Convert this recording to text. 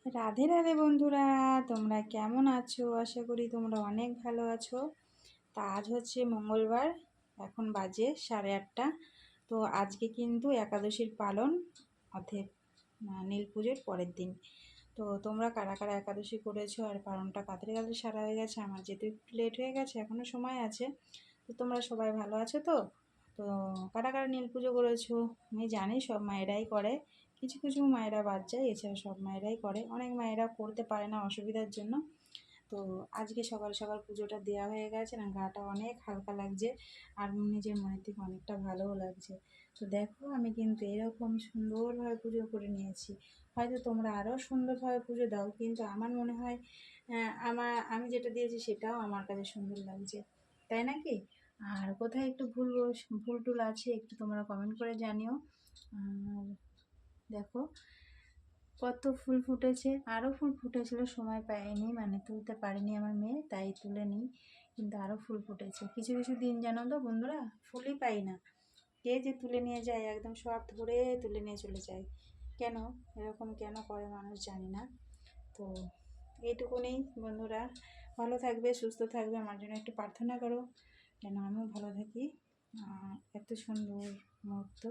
রাধে রাধে বন্ধুরা, তোমরা কেমন আছো? আশা করি তোমরা অনেক ভালো আছো। তা আজ হচ্ছে মঙ্গলবার, এখন বাজে 8:30। তো আজকে কিন্তু একাদশীর পালন, অর্থাৎ নীল পুজোর পরের দিন। তো তোমরা কারা কারা একাদশী করেছো আর পালনটা কাদের কাদের সারা হয়ে গেছে? আমার যেহেতু একটু লেট হয়ে গেছে, এখনও সময় আছে। তো তোমরা সবাই ভালো আছো তো? তো কারা কারা নীল পুজো করেছো? আমি জানি সব মায়েরাই করে, কিছু কিছু মায়েরা বাদ যায়, এছাড়া সব মায়েরাই করে। অনেক মায়েরা করতে পারে না অসুবিধার জন্য। তো আজকে সকাল সকাল পুজোটা দেওয়া হয়ে গেছে না, গাটা অনেক হালকা লাগছে আর নিজের মনের থেকে অনেকটা ভালোও লাগছে। তো দেখো, আমি কিন্তু এরকম সুন্দরভাবে পুজো করে নিয়েছি। হয়তো তোমরা আরও সুন্দরভাবে পুজো দাও, কিন্তু আমার মনে হয় আমি যেটা দিয়েছি সেটাও আমার কাছে সুন্দর লাগছে, তাই নাকি? আর কোথায় একটু ভুল টুল আছে একটু তোমরা কমেন্ট করে জানিও। আর দেখো কত ফুল ফুটেছে, আরও ফুল ফুটেছিল, সময় পাইনি, মানে তুলতে পারিনি আমার মেয়ে, তাই তুলে নিই। কিন্তু আরও ফুল ফুটেছে। কিছু কিছু দিন জানো তো বন্ধুরা, ফুলই পাই না। কে যে তুলে নিয়ে যায়, একদম সব ধরে তুলে নিয়ে চলে যায়। কেন এরকম কেন করে মানুষ, জানি না। তো এইটুকুনি বন্ধুরা, ভালো থাকবে, সুস্থ থাকবে, আমার জন্য একটু প্রার্থনা করো যেন আমিও ভালো থাকি। এত সুন্দর মুহূর্ত